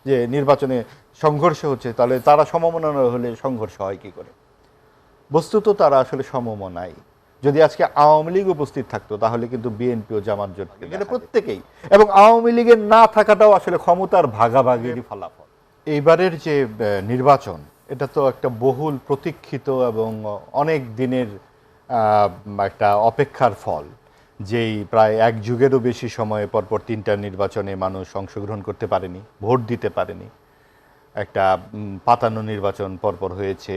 যে নির্বাচনে সংঘর্ষ হচ্ছে, তাহলে তারা সমমনা হলে সংঘর্ষ হয় কি করে? বস্তুত তারা আসলে সমমনাই। যদি আজকে আওয়ামী লীগ উপস্থিত থাকতো তাহলে কিন্তু বিএনপি ও জামাত জোট এখানে প্রত্যেকেই, এবং আওয়ামী লীগের না থাকাটাও আসলে ক্ষমতার ভাগাভাগিরই ফলাফল। এইবারের যে নির্বাচন, এটা তো একটা বহুল প্রতীক্ষিত এবং অনেক দিনের একটা অপেক্ষার ফল। যেই প্রায় এক যুগেরও বেশি সময় পরপর 3টা নির্বাচনে মানুষ অংশগ্রহণ করতে পারেনি, ভোট দিতে পারেনি। একটা পাতানো নির্বাচন পরপর হয়েছে,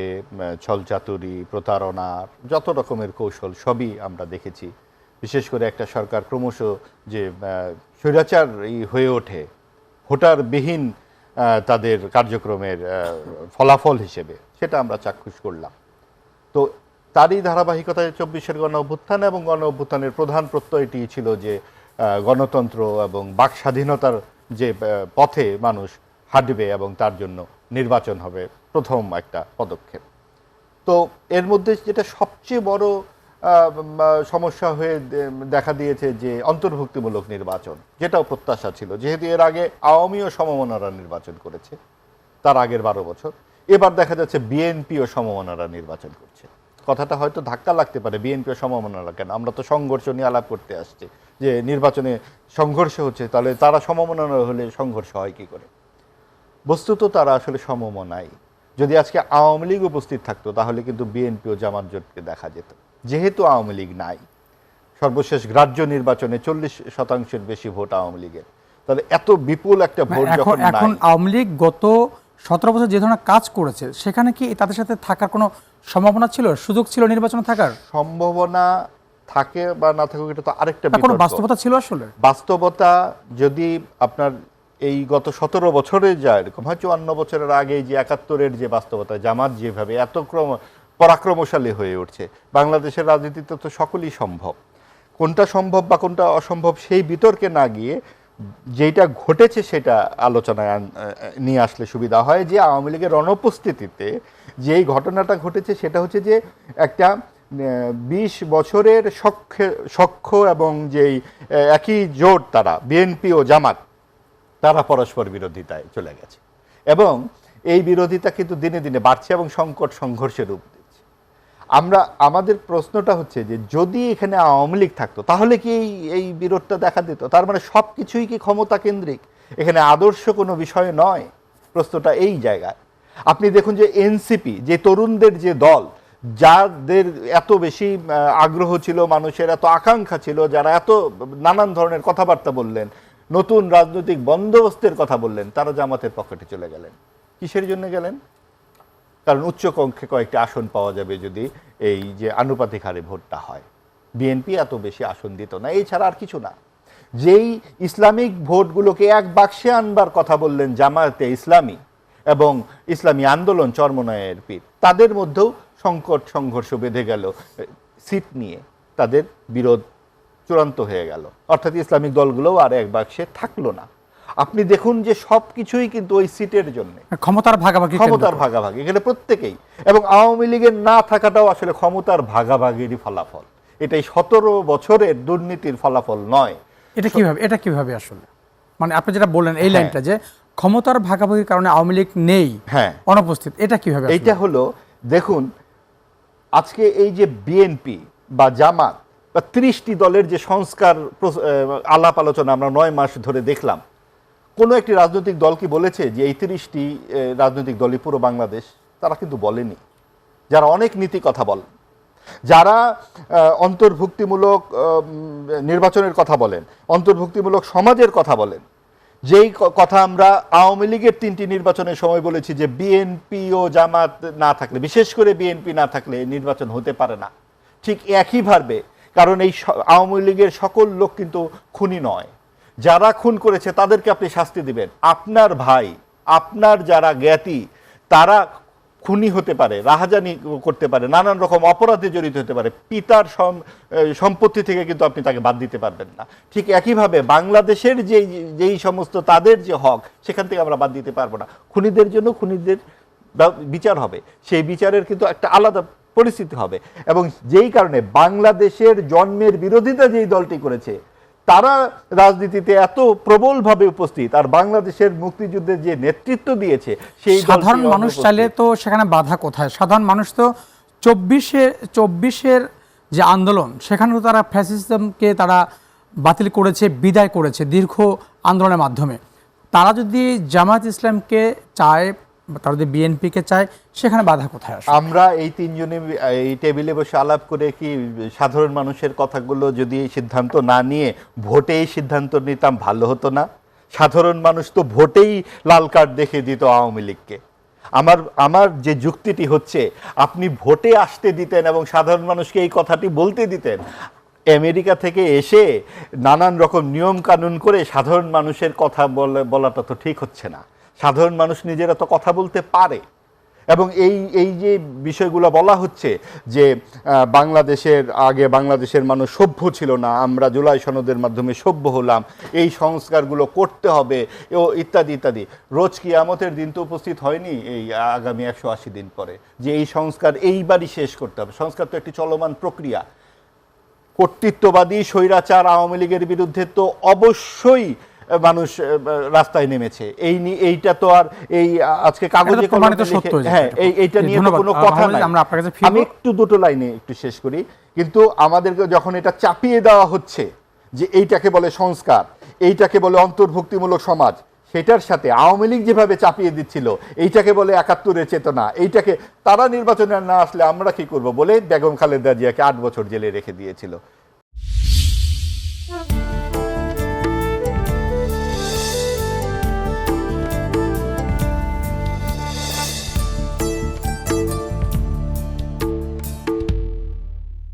ছলচাতুরি, প্রতারণা, যত রকমের কৌশল সবই আমরা দেখেছি। বিশেষ করে একটা সরকার ক্রমশ যে স্বৈরাচার হয়ে ওঠে ভোটারবিহীন তাদের কার্যক্রমের ফলাফল হিসেবে, সেটা আমরা চাক্ষুষ করলাম। তো তারই ধারাবাহিকতায় 24-এর গণ অভ্যুত্থান এবং গণ অভ্যুত্থানের প্রধান প্রত্যয়টি ছিল যে গণতন্ত্র এবং বাক স্বাধীনতার যে পথে মানুষ হাঁটবে এবং তার জন্য নির্বাচন হবে প্রথম একটা পদক্ষেপ। তো এর মধ্যে যেটা সবচেয়ে বড় সমস্যা হয়ে দেখা দিয়েছে যে অন্তর্ভুক্তিমূলক নির্বাচন, যেটাও প্রত্যাশা ছিল, যেহেতু এর আগে আওয়ামী ও সমমনারা নির্বাচন করেছে তার আগের 12 বছর, এবার দেখা যাচ্ছে বিএনপি ও সমমনারা নির্বাচন করছে। কথাটা হয়তো ধাক্কা লাগতে পারে, বিএনপি ও সমমনারা কেন? আমরা তো সংঘর্ষ নিয়ে আলাপ করতে আসছি, যে নির্বাচনে সংঘর্ষ হচ্ছে, তাহলে তারা সমমনা হলে সংঘর্ষ হয় কি করে? বস্তুত তারা আসলে সমমনাই। যদি আজকে আওয়ামী লীগ উপস্থিত থাকতো তাহলে কিন্তু বিএনপি ও জামাত জোটকে দেখা যেত। যেহেতু আওয়ামী লীগ নাই, সর্বশেষ গ্রাহ্য নির্বাচনে 40% বেশি ভোট আওয়ামী লীগের, তাহলে এত বিপুল একটা ভোট যখন নাই, এখন আওয়ামী লীগ গত 17 বছর যে ধরনের কাজ করেছে, সেখানে কি তাদের সাথে থাকার কোনো সম্ভাবনা ছিল, সুযোগ ছিল নির্বাচনে থাকার? সম্ভাবনা থাকে বা না থাকুক এটা তো আরেকটা কোনো বিতর্ক। বাস্তবতা ছিল আসলে? বাস্তবতা যদি আপনার এই গত 17 বছরে যায়, এরকম হয় 54 বছরের আগে যে 71-এর যে বাস্তবতা, জামাত যেভাবে এত পরাক্রমশালী হয়ে উঠছে, বাংলাদেশের রাজনীতিতে তো সকলই সম্ভব। কোনটা সম্ভব বা কোনটা অসম্ভব সেই বিতর্কে না গিয়ে যেটা ঘটেছে সেটা আলোচনায় নিয়ে আসলে সুবিধা হয়। যে আওয়ামী লীগের অনুপস্থিতিতে যেই ঘটনাটা ঘটেছে সেটা হচ্ছে যে একটা 20 বছরের সখ্য এবং যেই একই জোট তারা বিএনপি ও জামাত, তারা পরস্পর বিরোধিতায় চলে গেছে এবং এই বিরোধিতা কিন্তু দিনে দিনে বাড়ছে এবং সংকট সংঘর্ষের রূপ দিচ্ছে। আমাদের প্রশ্নটা হচ্ছে যে যদি এখানে আওয়ামী লীগ থাকতো তাহলে কি এই বিরোধটা দেখা দিত? তার মানে সব কিছুই কি ক্ষমতা কেন্দ্রিক, এখানে আদর্শ কোনো বিষয় নয়? প্রশ্নটা এই জায়গায়। আপনি দেখুন যে এনসিপি, যে তরুণদের যে দল, যাদের এত বেশি আগ্রহ ছিল, মানুষের এত আকাঙ্ক্ষা ছিল, যারা এত নানান ধরনের কথাবার্তা বললেন, নতুন রাজনৈতিক বন্দোবস্তের কথা বললেন, তারা জামাতের পকেটে চলে গেলেন। কিসের জন্য গেলেন? কারণ উচ্চ কক্ষে কয়েকটি আসন পাওয়া যাবে যদি এই যে আনুপাতিক হারে ভোটটা হয়। বিএনপি এত বেশি আসন দিত না, এছাড়া আর কিছু না। যেই ইসলামিক ভোটগুলোকে এক বাক্সে আনবার কথা বললেন জামায়াতে ইসলামী এবং ইসলামী আন্দোলন চরমনায়ের পীর, তাদের মধ্যেও সংকট সংঘর্ষ বেঁধে গেল সিট নিয়ে, তাদের বিরোধ চূড়ান্ত হয়ে গেল, অর্থাৎ ইসলামিক দলগুলোও আর এক বাক্সে থাকলো না। আপনি দেখুন যে সব কিছুই কিন্তু ওই সিটের জন্য, ক্ষমতার ভাগাভাগি, এখানে প্রত্যেকেই, এবং আওয়ামী লীগের না থাকাটাও আসলে ক্ষমতার ভাগাভাগিরই ফলাফল। এটাই 17 বছরের দুর্নীতির ফলাফল নয়। এটা কিভাবে আসলে, মানে আপনি যেটা বললেন এই লাইনটা, যে ক্ষমতার ভাগাভাগির কারণে আওয়ামী লীগ নেই, অনুপস্থিত, এটা কিভাবে? এটা হলো, দেখুন আজকে এই যে বিএনপি বা জামাত বা 30টি দলের যে সংস্কার আলাপ আলোচনা আমরা 9 মাস ধরে দেখলাম, কোনো একটি রাজনৈতিক দল কি বলেছে যে এই 30টি রাজনৈতিক দলই পুরো বাংলাদেশ? তারা কিন্তু বলেনি। যারা অনেক নীতি কথা বলেন, যারা অন্তর্ভুক্তিমূলক নির্বাচনের কথা বলেন, অন্তর্ভুক্তিমূলক সমাজের কথা বলেন, যেই কথা আমরা আওয়ামী লীগের 3টি নির্বাচনের সময় বলেছি যে বিএনপি ও জামাত না থাকলে, বিশেষ করে বিএনপি না থাকলে নির্বাচন হতে পারে না, ঠিক একইভাবে, কারণ এই আওয়ামী লীগের সকল লোক কিন্তু খুনি নয়। যারা খুন করেছে তাদেরকে আপনি শাস্তি দিবেন। আপনার ভাই, আপনার যারা জ্ঞাতি, তারা খুনি হতে পারে, রাহাজানি করতে পারে, নানান রকম অপরাধে জড়িত হতে পারে, পিতার সম্পত্তি থেকে কিন্তু আপনি তাকে বাদ দিতে পারবেন না। ঠিক একইভাবে বাংলাদেশের যেই সমস্ত তাদের যে হক, সেখান থেকে আমরা বাদ দিতে পারবো না। খুনিদের জন্য খুনিদের বিচার হবে, সেই বিচারের কিন্তু একটা আলাদা পরিস্থিতি হবে। এবং যেই কারণে বাংলাদেশের জন্মের বিরোধিতা যেই দলটি করেছে, তারা রাজনীতিতে এত প্রবলভাবে উপস্থিত, আর বাংলাদেশের মুক্তিযুদ্ধের যে নেতৃত্ব দিয়েছে সেই সাধারণ মানুষ চাইলে তো সেখানে বাধা কোথায়? সাধারণ মানুষ তো চব্বিশের যে আন্দোলন, সেখানে তো তারা ফ্যাসিজমকে তারা বাতিল করেছে, বিদায় করেছে দীর্ঘ আন্দোলনের মাধ্যমে। তারা যদি জামায়াত ইসলামকে চায়, তারা যদি বিএনপিকে চায়, সেখানে বাধা কোথায় আসে? আমরা এই তিনজনে এই টেবিলে বসে আলাপ করে কি সাধারণ মানুষের কথাগুলো যদি এই সিদ্ধান্ত না নিয়ে ভোটেই সিদ্ধান্ত নিতাম ভালো হতো না? সাধারণ মানুষ তো ভোটেই লাল কার্ড দেখে দিত আওয়ামী লীগকে। আমার যে যুক্তিটি হচ্ছে, আপনি ভোটে আসতে দিতেন এবং সাধারণ মানুষকে এই কথাটি বলতে দিতেন। আমেরিকা থেকে এসে নানান রকম নিয়ম কানুন করে সাধারণ মানুষের কথা বলাটা তো ঠিক হচ্ছে না। সাধারণ মানুষ নিজেরা তো কথা বলতে পারে। এবং এই যে বিষয়গুলো বলা হচ্ছে যে বাংলাদেশের মানুষ সভ্য ছিল না, আমরা জুলাই সনদের মাধ্যমে সভ্য হলাম, এই সংস্কারগুলো করতে হবে ও ইত্যাদি ইত্যাদি। রোজ কিয়ামতের দিন তো উপস্থিত হয়নি এই আগামী 180 দিন পরে, যে এই সংস্কার এইবারই শেষ করতে হবে। সংস্কার তো একটি চলমান প্রক্রিয়া। কর্তৃত্ববাদী স্বৈরাচার আওয়ামী লীগের বিরুদ্ধে তো অবশ্যই মানুষ রাস্তায় নেমেছে। এইটা তো আর এই আজকে কাগজে কলমে লিখে, হ্যাঁ, এইটা নিয়ে তো কোনো কথা নাই। আমি একটু দুটো লাইনে একটু শেষ করি। কিন্তু আমাদেরকে যখন এটা চাপিয়ে দেওয়া হচ্ছে যে এইটাকে বলে সংস্কার, এইটাকে বলে অন্তর্ভুক্তিমূলক সমাজ, সেটার সাথে আওয়ামী লীগ যেভাবে চাপিয়ে দিচ্ছিল এইটাকে বলে ৭১-এর চেতনা, এইটাকে তারা নির্বাচনে না আসলে আমরা কি করব বলে বেগম খালেদা জিয়াকে ৮ বছর জেলে রেখে দিয়েছিল।